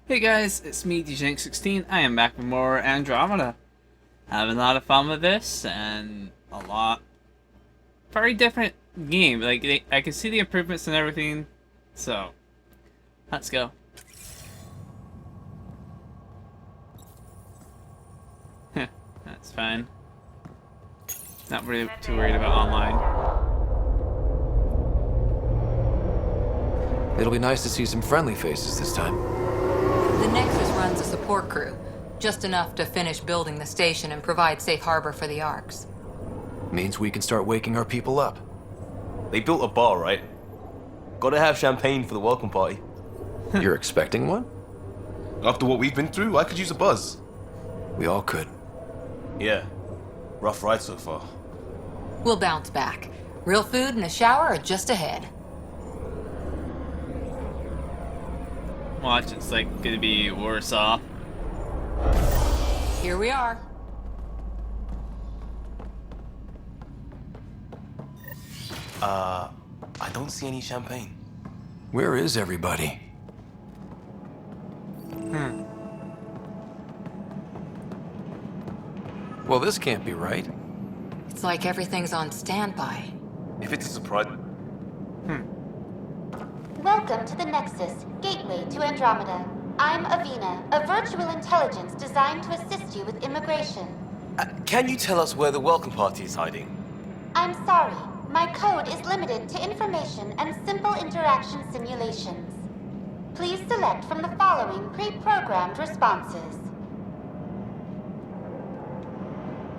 Hey guys, it's me, DJNix16. I am back with more Andromeda. Having a lot of fun with this, and a lot... very different game. I can see the improvements and everything, so... let's go. That's fine. Not really too worried about online. It'll be nice to see some friendly faces this time. The Nexus runs a support crew, just enough to finish building the station and provide safe harbor for the Arks. Means we can start waking our people up. They built a bar, right? Gotta have champagne for the welcome party. You're expecting one? After what we've been through, I could use a buzz. We all could. Yeah. Rough ride so far. We'll bounce back. Real food and a shower are just ahead. Watch, it's like gonna be worse off. Here we are. I don't see any champagne. Where is everybody? Well, this can't be right. It's like everything's on standby. If it's a surprise... Welcome to the Nexus, gateway to Andromeda. I'm Avina, a virtual intelligence designed to assist you with immigration. can you tell us where the welcome party is hiding? I'm sorry, my code is limited to information and simple interaction simulations. Please select from the following pre-programmed responses.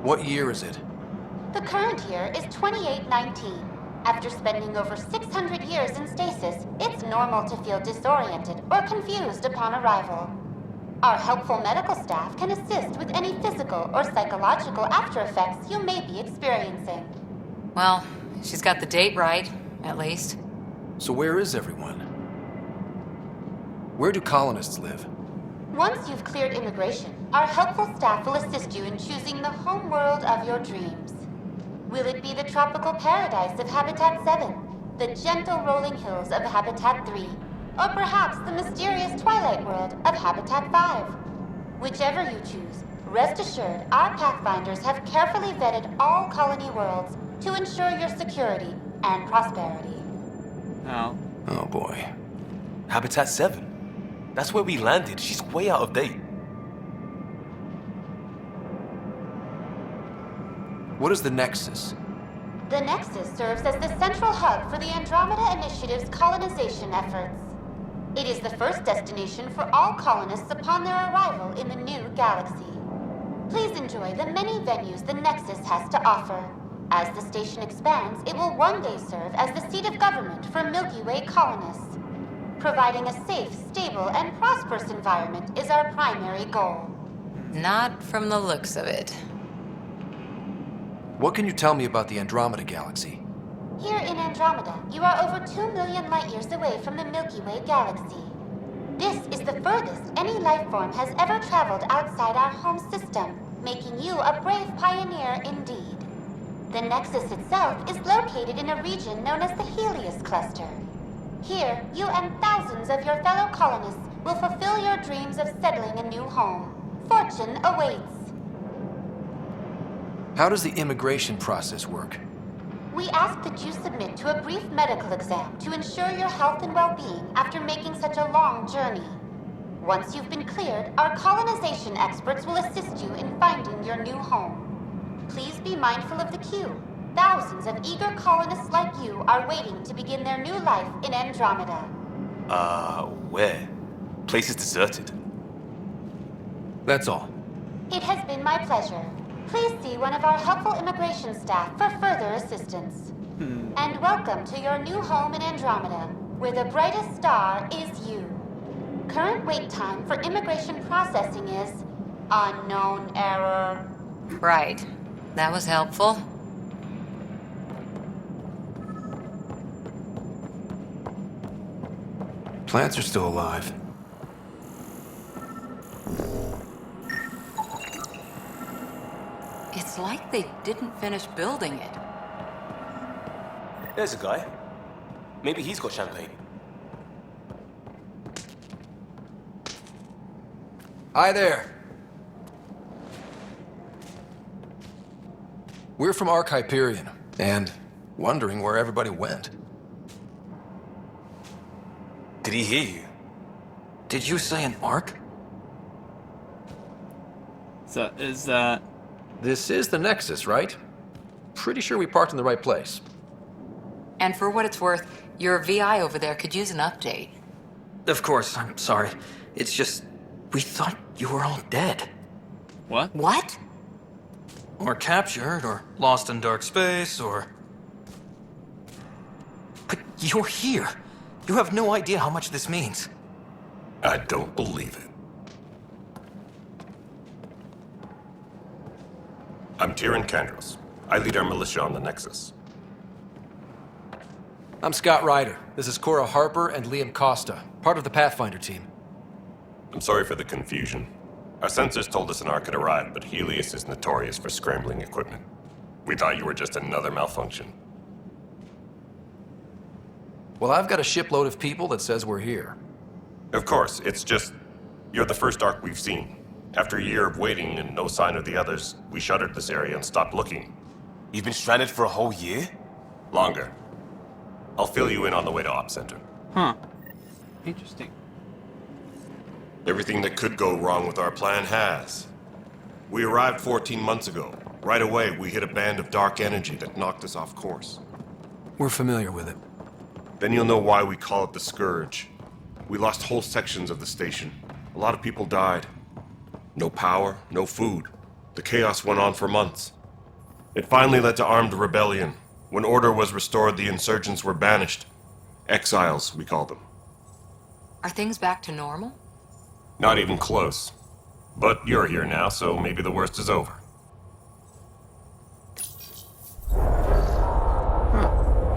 What year is it? The current year is 2819. After spending over 600 years in stasis, it's normal to feel disoriented or confused upon arrival. Our helpful medical staff can assist with any physical or psychological after effects you may be experiencing. Well, she's got the date right, at least. So where is everyone? Where do colonists live? Once you've cleared immigration, our helpful staff will assist you in choosing the home world of your dreams. Will it be the tropical paradise of Habitat 7, the gentle rolling hills of Habitat 3, or perhaps the mysterious twilight world of Habitat 5? Whichever you choose, rest assured our Pathfinders have carefully vetted all colony worlds to ensure your security and prosperity. Oh. Oh boy. Habitat 7. That's where we landed. She's way out of date. What is the Nexus? The Nexus serves as the central hub for the Andromeda Initiative's colonization efforts. It is the first destination for all colonists upon their arrival in the new galaxy. Please enjoy the many venues the Nexus has to offer. As the station expands, it will one day serve as the seat of government for Milky Way colonists. Providing a safe, stable, and prosperous environment is our primary goal. Not from the looks of it. What can you tell me about the Andromeda Galaxy? Here in Andromeda, you are over 2 million light-years away from the Milky Way galaxy. This is the furthest any life form has ever traveled outside our home system, making you a brave pioneer indeed. The Nexus itself is located in a region known as the Helios Cluster. Here, you and thousands of your fellow colonists will fulfill your dreams of settling a new home. Fortune awaits. How does the immigration process work? We ask that you submit to a brief medical exam to ensure your health and well-being after making such a long journey. Once you've been cleared, our colonization experts will assist you in finding your new home. Please be mindful of the queue. Thousands of eager colonists like you are waiting to begin their new life in Andromeda. Where? Place is deserted. That's all. It has been my pleasure. Please see one of our helpful immigration staff for further assistance. And welcome to your new home in Andromeda, where the brightest star is you. Current wait time for immigration processing is unknown error. Right. That was helpful. Plants are still alive. It's like they didn't finish building it. There's a guy. Maybe he's got champagne. Hi there. We're from Ark Hyperion, and wondering where everybody went. Did he hear you? Did you say an Ark? So is that... This is the Nexus, right? Pretty sure we parked in the right place. And for what it's worth, your VI over there could use an update. Of course, I'm sorry. It's just, we thought you were all dead. What? What? Or captured, or lost in dark space, or... But you're here. You have no idea how much this means. I don't believe it. I'm Tyrion Kandros. I lead our militia on the Nexus. I'm Scott Ryder. This is Cora Harper and Liam Costa, part of the Pathfinder team. I'm sorry for the confusion. Our sensors told us an Ark had arrived, but Helios is notorious for scrambling equipment. We thought you were just another malfunction. Well, I've got a shipload of people that says we're here. Of course, it's just... You're the first Ark we've seen. After a year of waiting and no sign of the others, we shuttered this area and stopped looking. You've been stranded for a whole year? Longer. I'll fill you in on the way to Op Center. Huh. Interesting. Everything that could go wrong with our plan has. We arrived 14 months ago. Right away, we hit a band of dark energy that knocked us off course. We're familiar with it. Then you'll know why we call it the Scourge. We lost whole sections of the station. A lot of people died. No power, no food. The chaos went on for months. It finally led to armed rebellion. When order was restored, the insurgents were banished. Exiles, we call them. Are things back to normal? Not even close. But you're here now, so maybe the worst is over.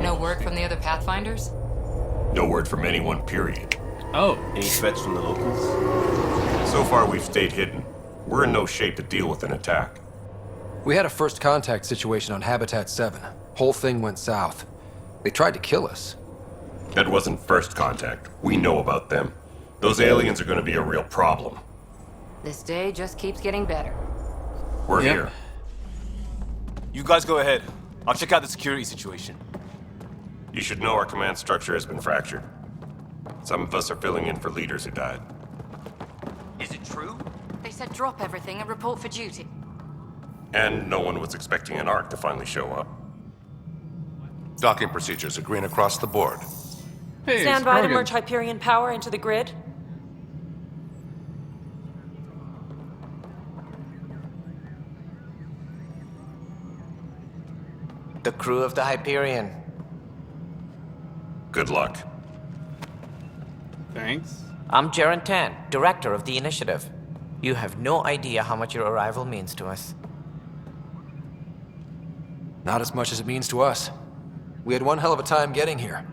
No word from the other Pathfinders? No word from anyone, period. Oh. Any threats from the locals? So far, we've stayed hidden. We're in no shape to deal with an attack. We had a first contact situation on Habitat 7. Whole thing went south. They tried to kill us. That wasn't first contact. We know about them. Those aliens are going to be a real problem. This day just keeps getting better. We're Yep. here. You guys go ahead. I'll check out the security situation. You should know our command structure has been fractured. Some of us are filling in for leaders who died. Is it true? They said drop everything and report for duty. And no one was expecting an Ark to finally show up. Docking procedures are green across the board. Hey, Stand by to Spargan. merge Hyperion power into the grid. The crew of the Hyperion. Good luck. Thanks. I'm Jaren Tan, director of the initiative. You have no idea how much your arrival means to us. Not as much as it means to us. We had one hell of a time getting here.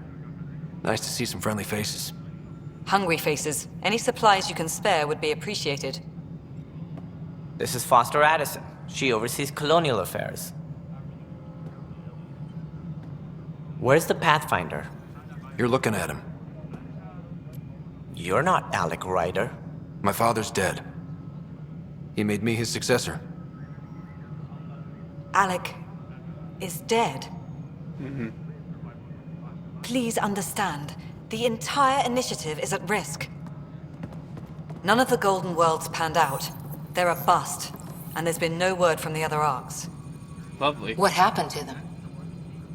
Nice to see some friendly faces. Hungry faces. Any supplies you can spare would be appreciated. This is Foster Addison. She oversees colonial affairs. Where's the Pathfinder? You're looking at him. You're not Alec Ryder. My father's dead. He made me his successor. Alec is dead. Please understand, the entire initiative is at risk. None of the Golden Worlds panned out. They're a bust, and there's been no word from the other arcs. Lovely. What happened to them?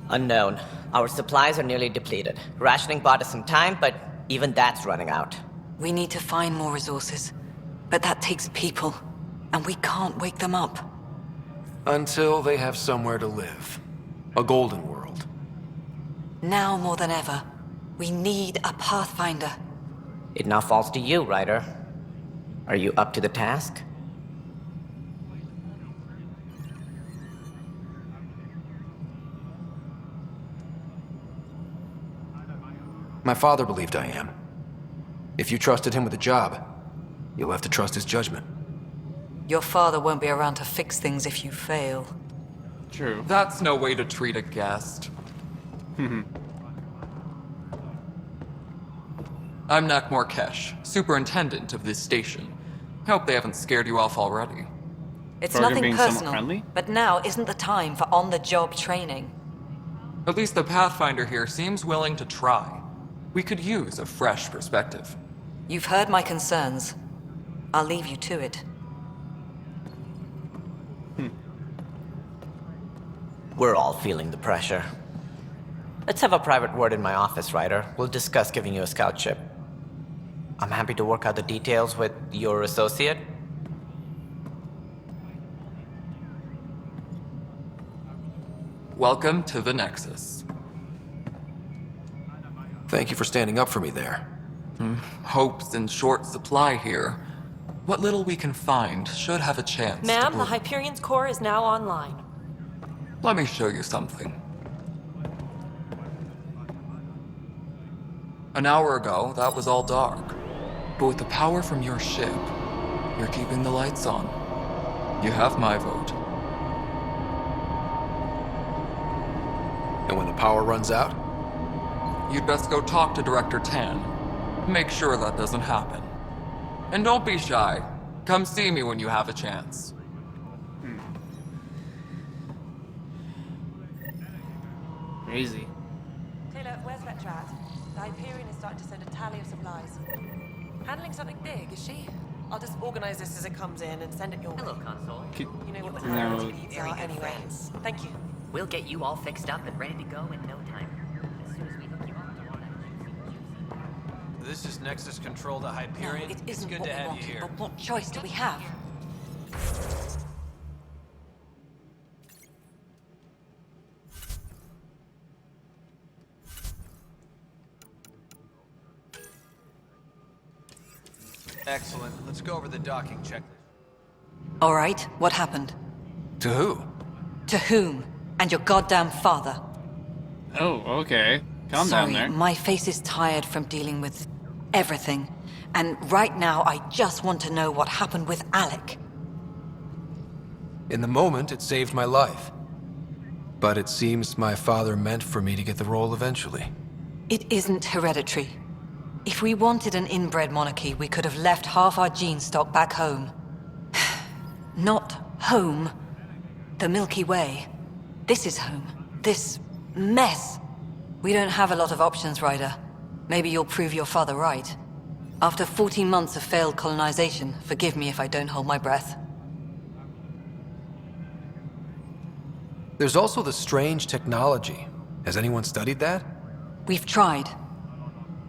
Unknown. Our supplies are nearly depleted. Rationing bought us some time, but even that's running out. We need to find more resources, but that takes people, and we can't wake them up. Until they have somewhere to live. A golden world. Now more than ever, we need a Pathfinder. It now falls to you, Ryder. Are you up to the task? My father believed I am. If you trusted him with a job, you'll have to trust his judgment. Your father won't be around to fix things if you fail. True. That's no way to treat a guest. I'm Nak Morkesh, superintendent of this station. Hope they haven't scared you off already. It's Burger nothing being somewhat personal, friendly? but now isn't the time for on-the-job training. At least the Pathfinder here seems willing to try. We could use a fresh perspective. You've heard my concerns. I'll leave you to it. We're all feeling the pressure. Let's have a private word in my office, Ryder. We'll discuss giving you a scout ship. I'm happy to work out the details with your associate. Welcome to the Nexus. Thank you for standing up for me there. Hope's in short supply here. What little we can find should have a chance to Ma'am, the bloom. Hyperion's core is now online. Let me show you something. An hour ago, that was all dark. But with the power from your ship, you're keeping the lights on. You have my vote. And when the power runs out? You'd best go talk to Director Tan. Make sure that doesn't happen. And don't be shy. Come see me when you have a chance. Crazy. Taylor, where's Vectra at? The Hyperion is starting to send a tally of supplies. Handling something big, is she? I'll just organize this as it comes in and send it your way. Hello, console. You know what the No. priority needs Very are good anyway. friends. Thank you. We'll get you all fixed up and ready to go in no time. As soon as we hook you up to all that This is Nexus Control to No, Hyperion. it isn't it's good what to we have want, you here. but what choice do we have? Excellent. Let's go over the docking checklist. All right, what happened? To who? To whom? And your goddamn father. Oh, okay. Calm Sorry, down there. my face is tired from dealing with everything. And right now, I just want to know what happened with Alec. In the moment, it saved my life. But it seems my father meant for me to get the role eventually. It isn't hereditary. If we wanted an inbred monarchy, we could have left half our gene stock back home. Not home. The Milky Way. This is home. This mess. We don't have a lot of options, Ryder. Maybe you'll prove your father right. After 14 months of failed colonization, forgive me if I don't hold my breath. There's also the strange technology. Has anyone studied that? We've tried.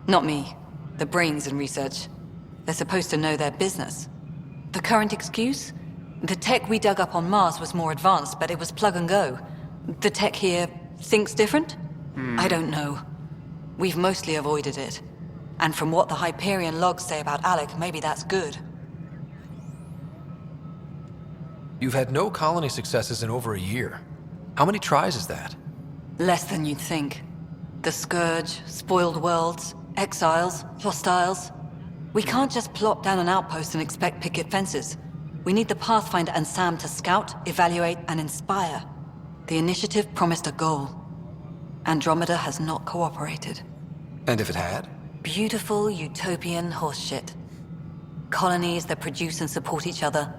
Not me. The brains in research. They're supposed to know their business. The current excuse? The tech we dug up on Mars was more advanced, but it was plug and go. The tech here thinks different? I don't know. We've mostly avoided it. And from what the Hyperion logs say about Alec, maybe that's good. You've had no colony successes in over a year. How many tries is that? Less than you'd think. The Scourge, spoiled worlds, exiles, hostiles. We can't just plop down an outpost and expect picket fences. We need the Pathfinder and Sam to scout, evaluate, and inspire. The initiative promised a goal. Andromeda has not cooperated. And if it had? Beautiful utopian horseshit. Colonies that produce and support each other.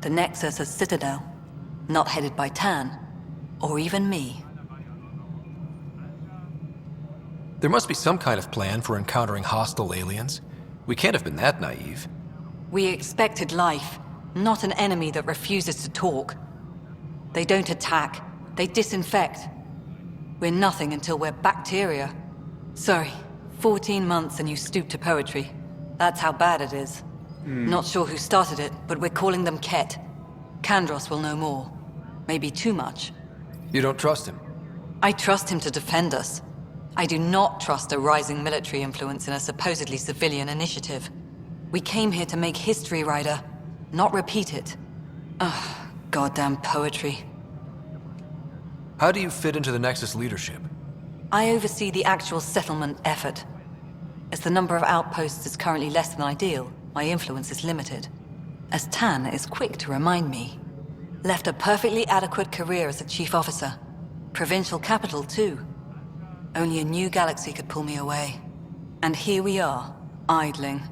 The Nexus a citadel, not headed by Tan, or even me. There must be some kind of plan for encountering hostile aliens. We can't have been that naive. We expected life, not an enemy that refuses to talk. They don't attack, they disinfect. We're nothing until we're bacteria. Sorry, 14 months and you stoop to poetry. That's how bad it is. Not sure who started it, but we're calling them Ket. Kandros will know more. Maybe too much. You don't trust him? I trust him to defend us. I do not trust a rising military influence in a supposedly civilian initiative. We came here to make history, Ryder, not repeat it. Ugh, goddamn poetry. How do you fit into the Nexus leadership? I oversee the actual settlement effort. As the number of outposts is currently less than ideal, my influence is limited. As Tan is quick to remind me. Left a perfectly adequate career as a chief officer. Provincial capital, too. Only a new galaxy could pull me away. And here we are, idling.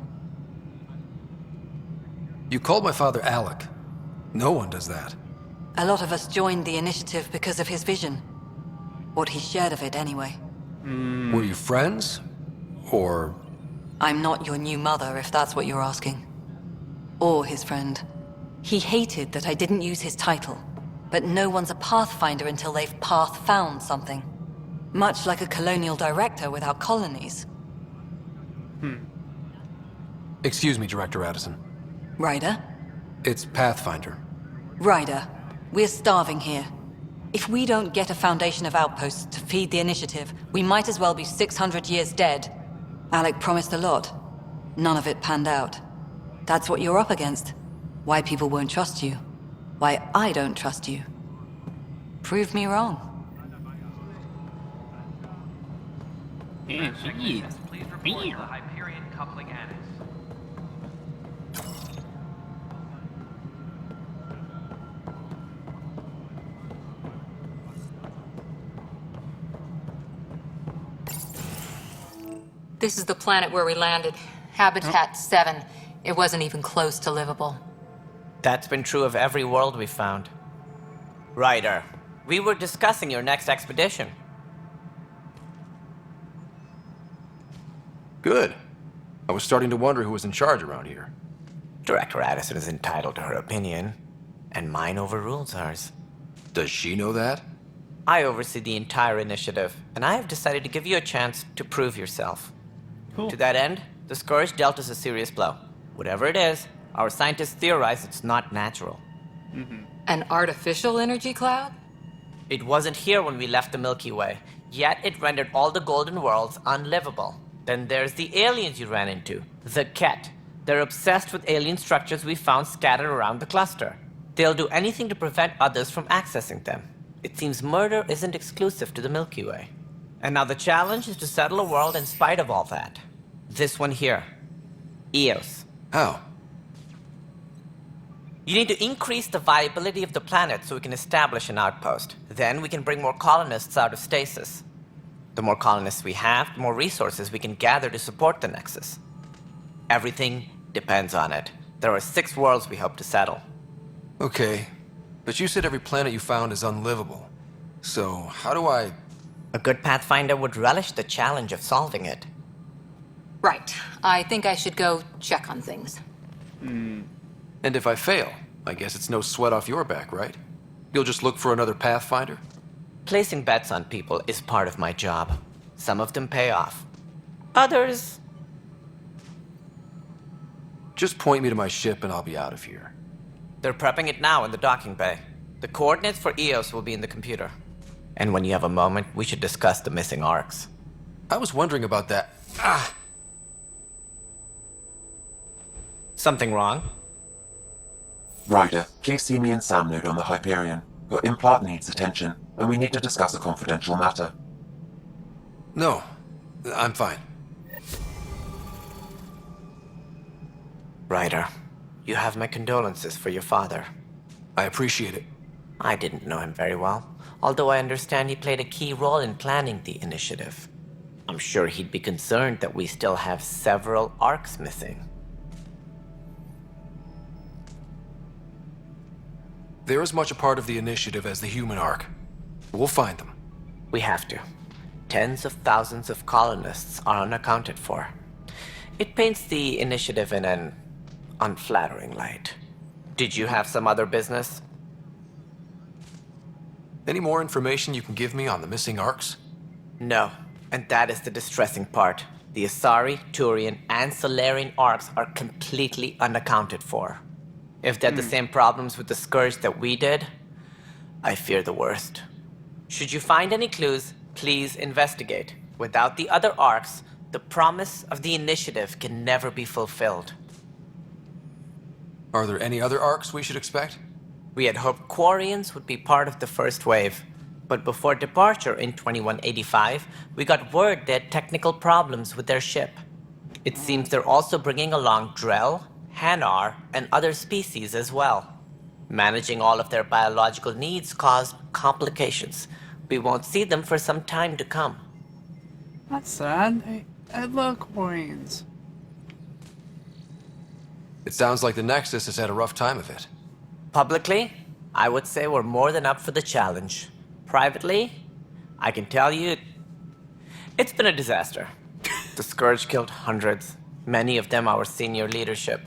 You called my father Alec. No one does that. A lot of us joined the initiative because of his vision. What he shared of it, anyway. Were you friends? Or... I'm not your new mother, if that's what you're asking. Or his friend. He hated that I didn't use his title. But no one's a Pathfinder until they've path-found something. Much like a colonial director without colonies. Excuse me, Director Addison. Ryder? It's Pathfinder. Ryder, we're starving here. If we don't get a foundation of outposts to feed the initiative, we might as well be 600 years dead. Alec promised a lot. None of it panned out. That's what you're up against. Why people won't trust you. Why I don't trust you. Prove me wrong. Yeah, she is. Please report the Hyperion coupling annex. This is the planet where we landed. Habitat 7. It wasn't even close to livable. That's been true of every world we found. Ryder, we were discussing your next expedition. Good. I was starting to wonder who was in charge around here. Director Addison is entitled to her opinion, and mine overrules hers. Does she know that? I oversee the entire initiative, and I have decided to give you a chance to prove yourself. Cool. To that end, the Scourge dealt us a serious blow. Whatever it is, our scientists theorize it's not natural. An artificial energy cloud? It wasn't here when we left the Milky Way, yet it rendered all the golden worlds unlivable. Then there's the aliens you ran into, the Ket. They're obsessed with alien structures we found scattered around the cluster. They'll do anything to prevent others from accessing them. It seems murder isn't exclusive to the Milky Way. And now the challenge is to settle a world in spite of all that. This one here. Eos. How? You need to increase the viability of the planet so we can establish an outpost. Then we can bring more colonists out of stasis. The more colonists we have, the more resources we can gather to support the Nexus. Everything depends on it. There are 6 worlds we hope to settle. Okay, but you said every planet you found is unlivable. So, how do I... A good Pathfinder would relish the challenge of solving it. Right. I think I should go check on things. And if I fail, I guess it's no sweat off your back, right? You'll just look for another Pathfinder? Placing bets on people is part of my job. Some of them pay off. Others... Just point me to my ship and I'll be out of here. They're prepping it now in the docking bay. The coordinates for Eos will be in the computer. And when you have a moment, we should discuss the missing arcs. I was wondering about that. Ah! Something wrong? Ryder, please see me and Sam Node on the Hyperion. Your implant needs attention, and we need to discuss a confidential matter. No, I'm fine. Ryder, you have my condolences for your father. I appreciate it. I didn't know him very well, although I understand he played a key role in planning the initiative. I'm sure he'd be concerned that we still have several arcs missing. They're as much a part of the initiative as the human arc. We'll find them. We have to. Tens of thousands of colonists are unaccounted for. It paints the initiative in an unflattering light. Did you have some other business? Any more information you can give me on the missing arcs? No, and that is the distressing part. The Asari, Turian, and Solarian arcs are completely unaccounted for. If they had the same problems with the Scourge that we did, I fear the worst. Should you find any clues, please investigate. Without the other arcs, the promise of the initiative can never be fulfilled. Are there any other arcs we should expect? We had hoped Quarians would be part of the first wave, but before departure in 2185, we got word they had technical problems with their ship. It seems they're also bringing along Drell, Hanar, and other species as well. Managing all of their biological needs caused complications. We won't see them for some time to come. That's sad. I love Quarians. It sounds like the Nexus has had a rough time of it. Publicly, I would say we're more than up for the challenge. Privately, I can tell you, it's been a disaster. The Scourge killed hundreds, many of them our senior leadership.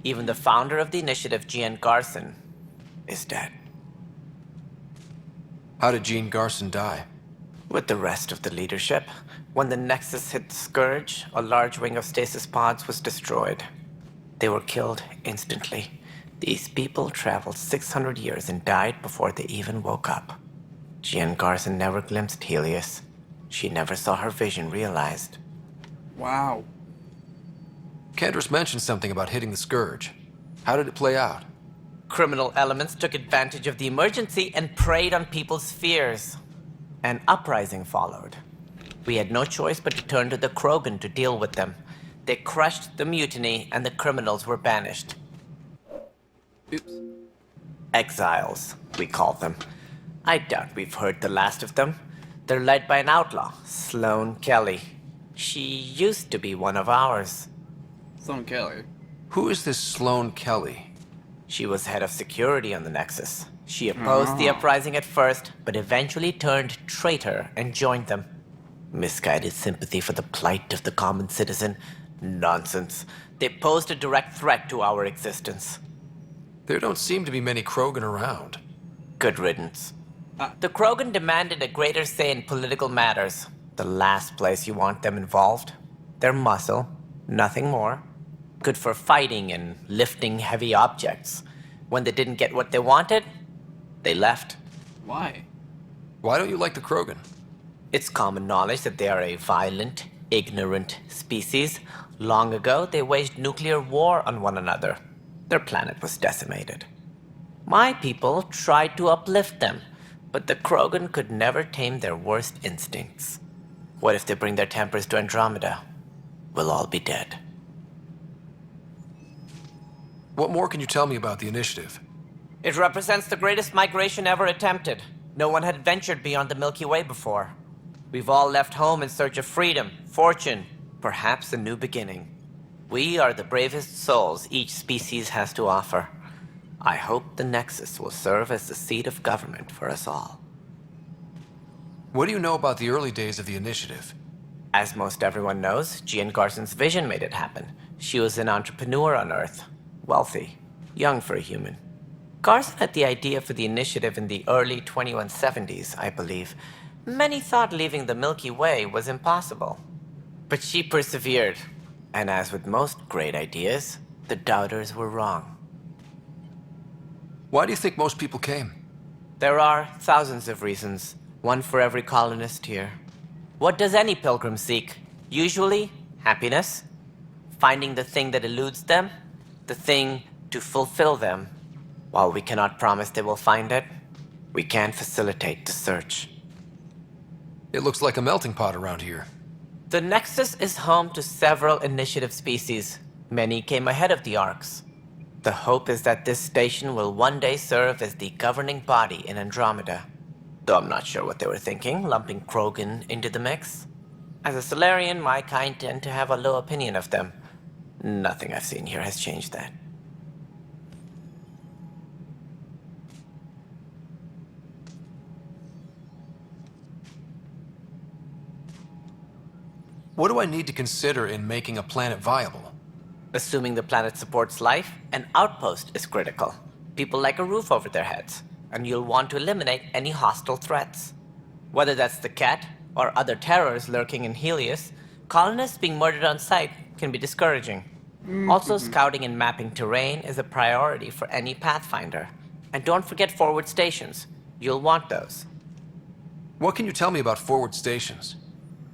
Even the founder of the initiative, Gian Garson, is dead. How did Jean Garson die? With the rest of the leadership, when the Nexus hit the Scourge, a large wing of stasis pods was destroyed. They were killed instantly. These people traveled 600 years and died before they even woke up. Jean Garson never glimpsed Helios. She never saw her vision realized. Wow. Kendris mentioned something about hitting the Scourge. How did it play out? Criminal elements took advantage of the emergency and preyed on people's fears. An uprising followed. We had no choice but to turn to the Krogan to deal with them. They crushed the mutiny and the criminals were banished. Oops. Exiles, we call them. I doubt we've heard the last of them. They're led by an outlaw, Sloane Kelly. She used to be one of ours. Sloane Kelly. Who is this Sloane Kelly? She was head of security on the Nexus. She opposed the uprising at first, but eventually turned traitor and joined them. Misguided sympathy for the plight of the common citizen? Nonsense. They posed a direct threat to our existence. There don't seem to be many Krogan around. Good riddance. The Krogan demanded a greater say in political matters. The last place you want them involved. Their muscle, nothing more. Good for fighting and lifting heavy objects. When they didn't get what they wanted, they left. Why? Why don't you like the Krogan? It's common knowledge that they are a violent, ignorant species. Long ago, they waged nuclear war on one another. Their planet was decimated. My people tried to uplift them, but the Krogan could never tame their worst instincts. What if they bring their tempers to Andromeda? We'll all be dead. What more can you tell me about the initiative? It represents the greatest migration ever attempted. No one had ventured beyond the Milky Way before. We've all left home in search of freedom, fortune, perhaps a new beginning. We are the bravest souls each species has to offer. I hope the Nexus will serve as the seat of government for us all. What do you know about the early days of the initiative? As most everyone knows, Gian Garson's vision made it happen. She was an entrepreneur on Earth. Wealthy. Young for a human. Garson had the idea for the initiative in the early 2170s, I believe. Many thought leaving the Milky Way was impossible. But she persevered. And as with most great ideas, the doubters were wrong. Why do you think most people came? There are thousands of reasons, one for every colonist here. What does any pilgrim seek? Usually, happiness. Finding the thing that eludes them, the thing to fulfill them. While we cannot promise they will find it, we can facilitate the search. It looks like a melting pot around here. The Nexus is home to several initiative species. Many came ahead of the Arks. The hope is that this station will one day serve as the governing body in Andromeda. Though I'm not sure what they were thinking, lumping Krogan into the mix. As a Solarian, my kind tend to have a low opinion of them. Nothing I've seen here has changed that. What do I need to consider in making a planet viable? Assuming the planet supports life, an outpost is critical. People like a roof over their heads, and you'll want to eliminate any hostile threats. Whether that's the cat or other terrors lurking in Helios, colonists being murdered on sight can be discouraging. Also, scouting and mapping terrain is a priority for any Pathfinder. And don't forget forward stations. You'll want those. What can you tell me about forward stations?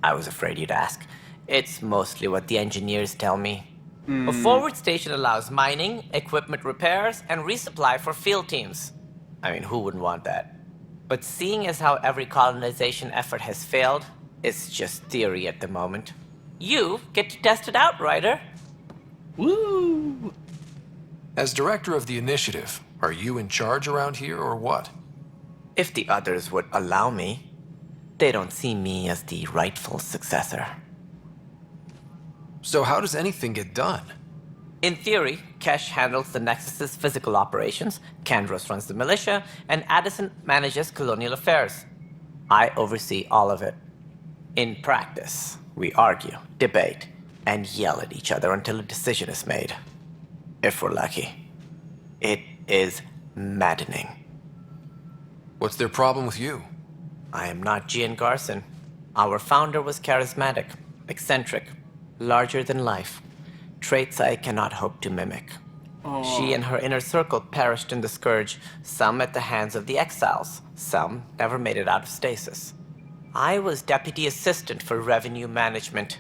I was afraid you'd ask. It's mostly what the engineers tell me. A forward station allows mining, equipment repairs, and resupply for field teams. I mean, who wouldn't want that? But seeing as how every colonization effort has failed, it's just theory at the moment. You get to test it out, Ryder. Woo! As director of the initiative, are you in charge around here or what? If the others would allow me. They don't see me as the rightful successor. So how does anything get done? In theory, Kesh handles the Nexus's physical operations, Kandros runs the militia, and Addison manages colonial affairs. I oversee all of it. In practice, we argue, debate, and yell at each other until a decision is made. If we're lucky. It is maddening. What's their problem with you? I am not Gian Garson. Our founder was charismatic, eccentric, larger than life. Traits I cannot hope to mimic. She and her inner circle perished in the Scourge, some at the hands of the Exiles, some never made it out of stasis. I was deputy assistant for revenue management.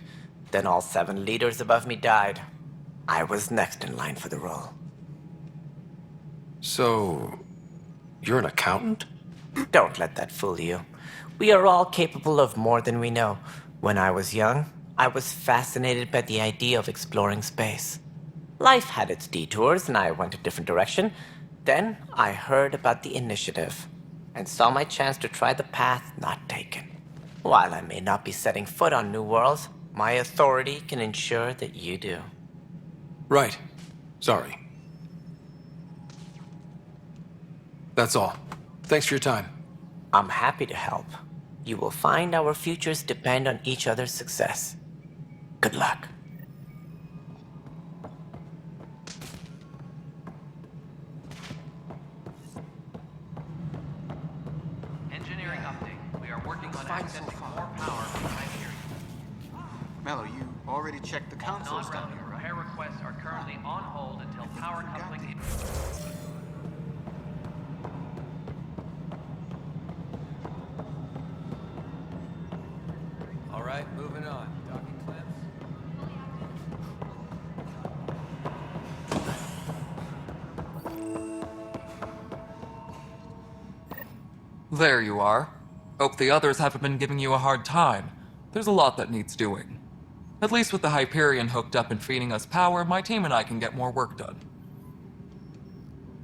Then all 7 leaders above me died. I was next in line for the role. So, you're an accountant? Don't let that fool you. We are all capable of more than we know. When I was young, I was fascinated by the idea of exploring space. Life had its detours, and I went a different direction. Then I heard about the initiative, and saw my chance to try the path not taken. While I may not be setting foot on new worlds, my authority can ensure that you do. Right. Sorry. That's all. Thanks for your time. I'm happy to help. You will find our futures depend on each other's success. Good luck. Engineering update. We are working on accessing more power from the Hyperion. Mello, you already checked the consoles down Non-relevant here, right? repair requests are currently on hold until power coupling is... All right, moving on. Docking clamps? There you are. Hope the others haven't been giving you a hard time. There's a lot that needs doing. At least with the Hyperion hooked up and feeding us power, my team and I can get more work done.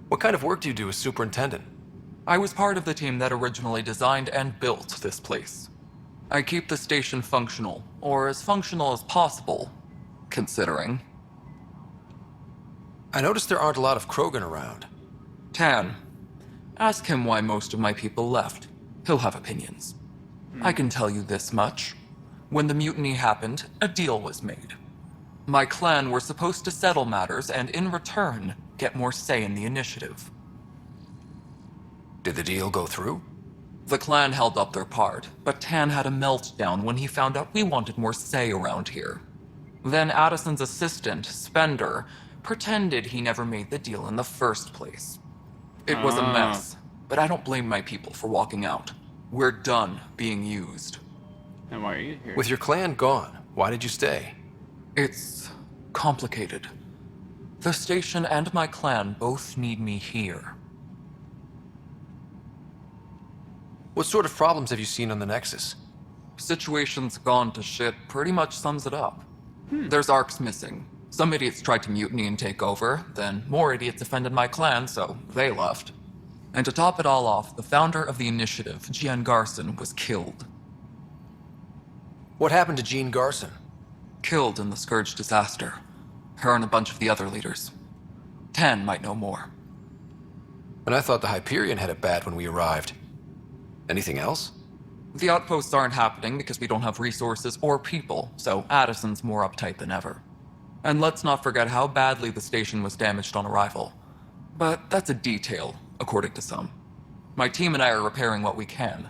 What kind of work do you do as superintendent? I was part of the team that originally designed and built this place. I keep the station functional, or as functional as possible, considering. I noticed there aren't a lot of Krogan around. Tan, ask him why most of my people left. He'll have opinions. I can tell you this much. When the mutiny happened, a deal was made. My clan were supposed to settle matters and, in return, get more say in the initiative. Did the deal go through? The clan held up their part, but Tan had a meltdown when he found out we wanted more say around here. Then Addison's assistant, Spender, pretended he never made the deal in the first place. It was a mess, but I don't blame my people for walking out. We're done being used. And why are you here? With your clan gone, why did you stay? It's complicated. The station and my clan both need me here. What sort of problems have you seen on the Nexus? Situation's gone to shit pretty much sums it up. There's arcs missing. Some idiots tried to mutiny and take over, then more idiots offended my clan, so they left. And to top it all off, the founder of the initiative, Gian Garson, was killed. What happened to Jean Garson? Killed in the Scourge disaster. Her and a bunch of the other leaders. Tan might know more. And I thought the Hyperion had it bad when we arrived. Anything else? The outposts aren't happening because we don't have resources or people, so Addison's more uptight than ever. And let's not forget how badly the station was damaged on arrival. But that's a detail, according to some. My team and I are repairing what we can.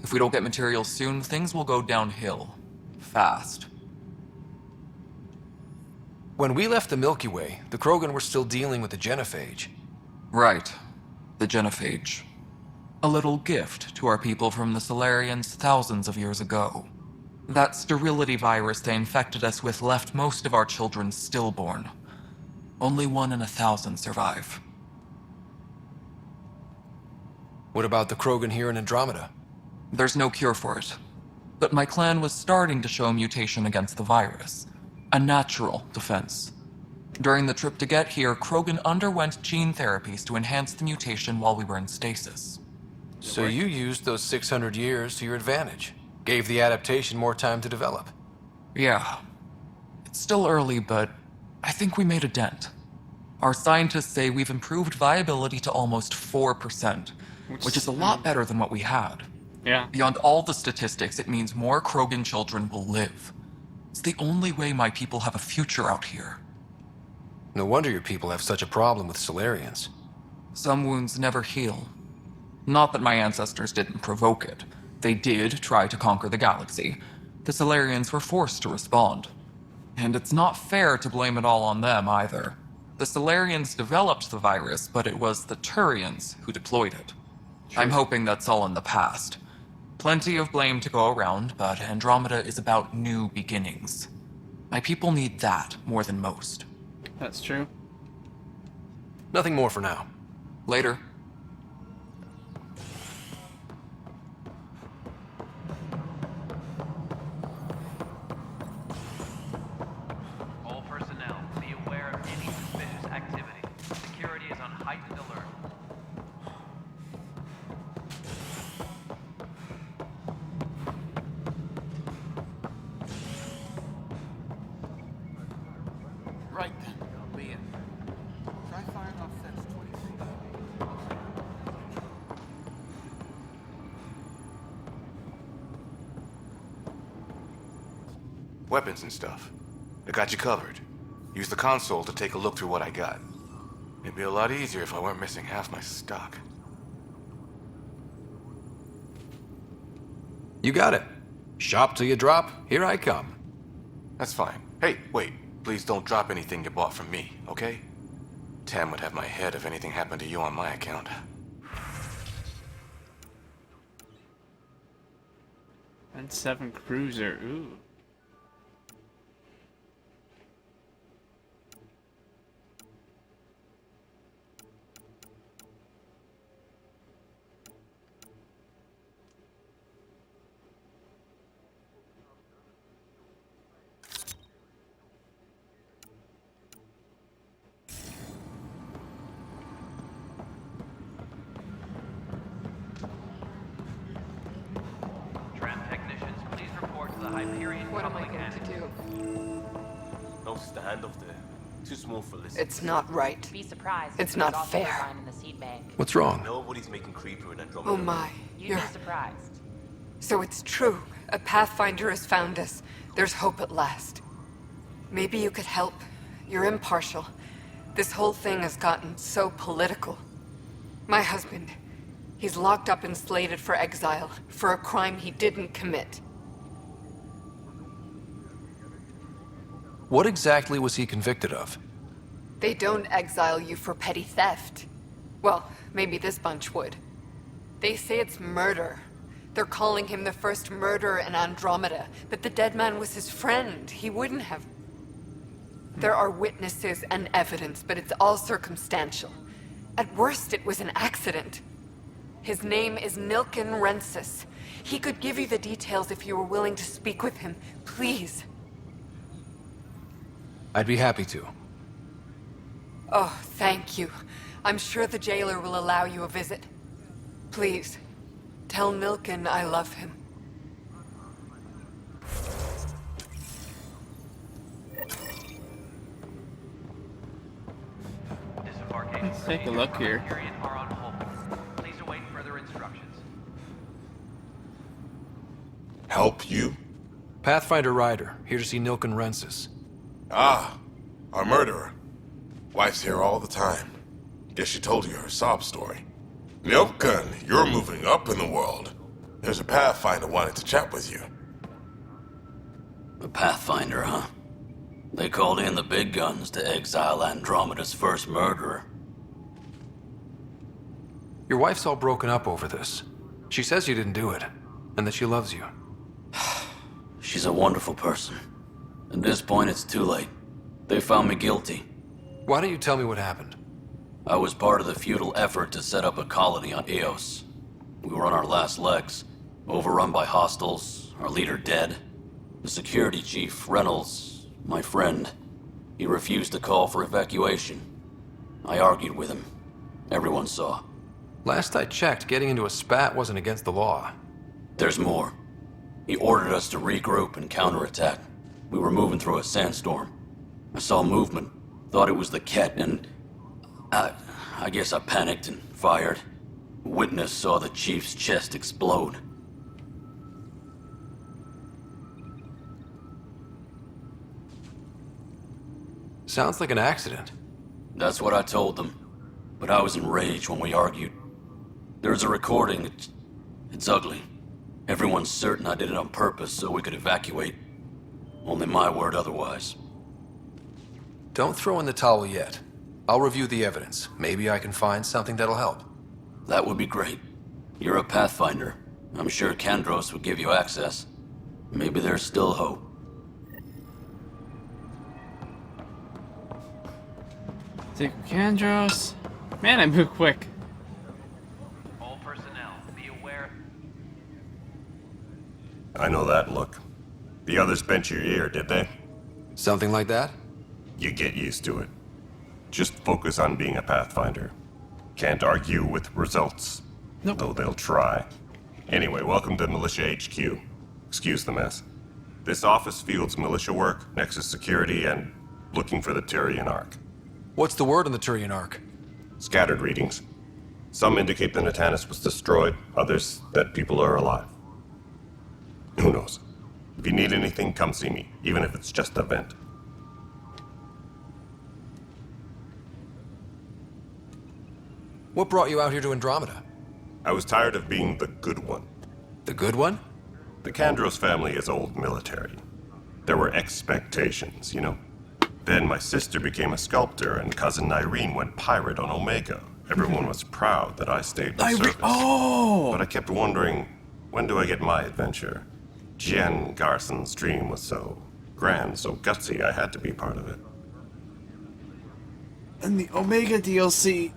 If we don't get materials soon, things will go downhill. Fast. When we left the Milky Way, the Krogan were still dealing with the genophage. Right. The genophage. A little gift to our people from the Solarians thousands of years ago. That sterility virus they infected us with left most of our children stillborn. Only 1 in 1,000 survive. What about the Krogan here in Andromeda? There's no cure for it. But my clan was starting to show a mutation against the virus. A natural defense. During the trip to get here, Krogan underwent gene therapies to enhance the mutation while we were in stasis. So you used those 600 years to your advantage. Gave the adaptation more time to develop. Yeah. It's still early, but I think we made a dent. Our scientists say we've improved viability to almost 4%, which is a lot better than what we had. Yeah. Beyond all the statistics, it means more Krogan children will live. It's the only way my people have a future out here. No wonder your people have such a problem with Solarians. Some wounds never heal. Not that my ancestors didn't provoke it. They did try to conquer the galaxy. The Solarians were forced to respond. And it's not fair to blame it all on them either. The Solarians developed the virus, but it was the Turians who deployed it. I'm hoping that's all in the past. Plenty of blame to go around, but Andromeda is about new beginnings. My people need that more than most. That's true. Nothing more for now. Later. All personnel, be aware of any suspicious activity. Security is on heightened alert. Right then, I'll be in. Try firing off fence 20 feet. Weapons and stuff. I got you covered. Use the console to take a look through what I got. It'd be a lot easier if I weren't missing half my stock. You got it. Shop till you drop, here I come. That's fine. Hey, wait. Please don't drop anything you bought from me, okay? Tam would have my head if anything happened to you on my account. And 7 Cruiser, ooh. Tram technicians, please report to the Hyperion Coupling Engine. No standoff there. Too small for listening. It's not right. Be surprised. It's if not there's also fair. a line in the seed bank. What's wrong? Nobody's making Creeper in Andromeda. Oh my, You'd you're... be surprised. So it's true. A Pathfinder has found us. There's hope at last. Maybe you could help. You're impartial. This whole thing has gotten so political. My husband, he's locked up and slated for exile for a crime he didn't commit. What exactly was he convicted of? They don't exile you for petty theft. Well, maybe this bunch would. They say it's murder. They're calling him the first murderer in Andromeda, but the dead man was his friend. He wouldn't have... There are witnesses and evidence, but it's all circumstantial. At worst, it was an accident. His name is Nilken Rensis. He could give you the details if you were willing to speak with him. Please. I'd be happy to. Oh, thank you. I'm sure the jailer will allow you a visit. Please, tell Nilken I love him. Let's take a look here. Hyperion are on hold. Please await further instructions. Help you? Pathfinder Ryder, here to see Nilken Rensis. Ah, our murderer. Wife's here all the time. Guess she told you her sob story. Nilken, you're moving up in the world. There's a Pathfinder wanted to chat with you. A Pathfinder, huh? They called in the big guns to exile Andromeda's first murderer. Your wife's all broken up over this. She says you didn't do it, and that she loves you. She's a wonderful person. At this point, it's too late. They found me guilty. Why don't you tell me what happened? I was part of the futile effort to set up a colony on Eos. We were on our last legs, overrun by hostiles, our leader dead. The security chief, Reynolds, my friend, he refused to call for evacuation. I argued with him. Everyone saw. Last I checked, getting into a spat wasn't against the law. There's more. He ordered us to regroup and counterattack. We were moving through a sandstorm. I saw movement, thought it was the Ket, and I guess I panicked and fired. Witness saw the chief's chest explode. Sounds like an accident. That's what I told them, but I was enraged when we argued. There's a recording. It's ugly. Everyone's certain I did it on purpose so we could evacuate. Only my word otherwise. Don't throw in the towel yet. I'll review the evidence. Maybe I can find something that'll help. That would be great. You're a Pathfinder. I'm sure Kandros would give you access. Maybe there's still hope. Take Kandros. Man, I move quick. All personnel, be aware. I know that look. The others bent your ear, did they? Something like that? You get used to it. Just focus on being a Pathfinder. Can't argue with results. Nope. Though they'll try. Anyway, welcome to Militia HQ. Excuse the mess. This office fields militia work, Nexus security, and looking for the Tyrian Ark. What's the word on the Tyrian Ark? Scattered readings. Some indicate the Natanus was destroyed, others that people are alive. Who knows? If you need anything, come see me, even if it's just a vent. What brought you out here to Andromeda? I was tired of being the good one. The good one? The Kandros family is old military. There were expectations, you know? Then my sister became a sculptor and cousin Irene went pirate on Omega. Everyone was proud that I stayed in service. Oh! But I kept wondering, when do I get my adventure? Jen Garson's dream was so grand, so gutsy, I had to be part of it. And the Omega DLC,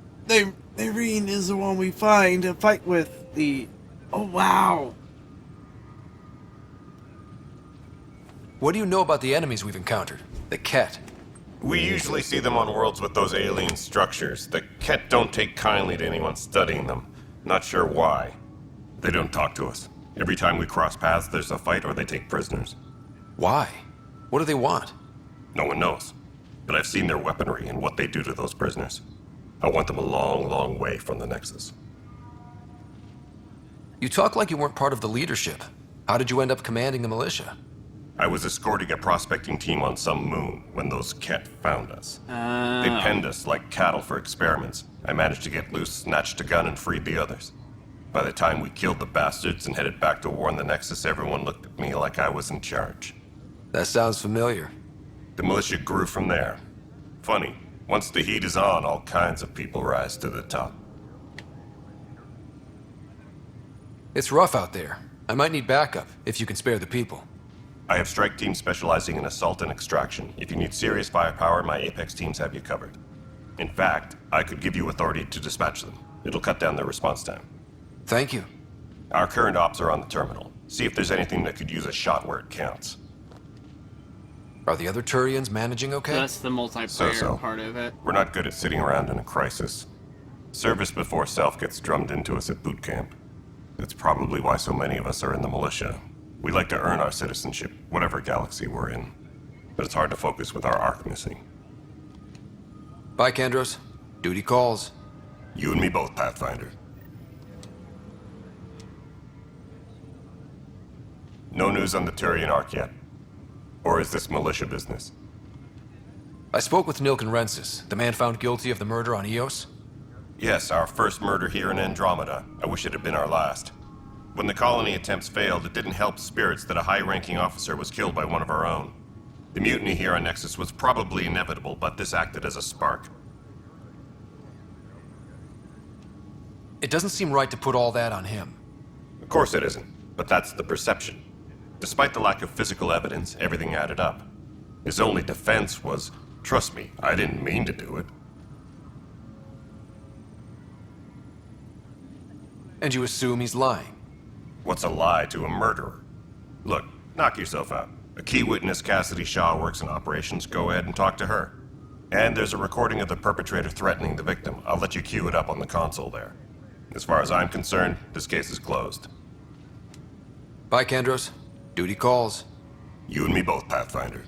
Irene is the one we find to fight with the... Oh, wow. What do you know about the enemies we've encountered? The Ket. We usually see them on worlds with those alien structures. The Ket don't take kindly to anyone studying them. Not sure why. They don't talk to us. Every time we cross paths, there's a fight or they take prisoners. Why? What do they want? No one knows. But I've seen their weaponry and what they do to those prisoners. I want them a long, long way from the Nexus. You talk like you weren't part of the leadership. How did you end up commanding the militia? I was escorting a prospecting team on some moon when those Ket found us. They penned us like cattle for experiments. I managed to get loose, snatched a gun, and freed the others. By the time we killed the bastards and headed back to warn the Nexus, everyone looked at me like I was in charge. That sounds familiar. The militia grew from there. Funny, once the heat is on, all kinds of people rise to the top. It's rough out there. I might need backup, if you can spare the people. I have strike teams specializing in assault and extraction. If you need serious firepower, my Apex teams have you covered. In fact, I could give you authority to dispatch them. It'll cut down their response time. Thank you. Our current ops are on the terminal. See if there's anything that could use a shot where it counts. Are the other Turians managing okay? That's the multiplayer part of it. We're not good at sitting around in a crisis. Service before self gets drummed into us at boot camp. That's probably why so many of us are in the militia. We like to earn our citizenship, whatever galaxy we're in. But it's hard to focus with our arc missing. Bye, Kandros. Duty calls. You and me both, Pathfinder. No news on the Tyrian Ark yet? Or is this militia business? I spoke with Nilk and Rensis, the man found guilty of the murder on Eos. Yes, our first murder here in Andromeda. I wish it had been our last. When the colony attempts failed, it didn't help spirits that a high-ranking officer was killed by one of our own. The mutiny here on Nexus was probably inevitable, but this acted as a spark. It doesn't seem right to put all that on him. Of course it isn't, but that's the perception. Despite the lack of physical evidence, everything added up. His only defense was, trust me, I didn't mean to do it. And you assume he's lying? What's a lie to a murderer? Look, knock yourself out. A key witness, Cassidy Shaw, works in operations. Go ahead and talk to her. And there's a recording of the perpetrator threatening the victim. I'll let you cue it up on the console there. As far as I'm concerned, this case is closed. Bye, Kandros. Duty calls. You and me both, Pathfinder.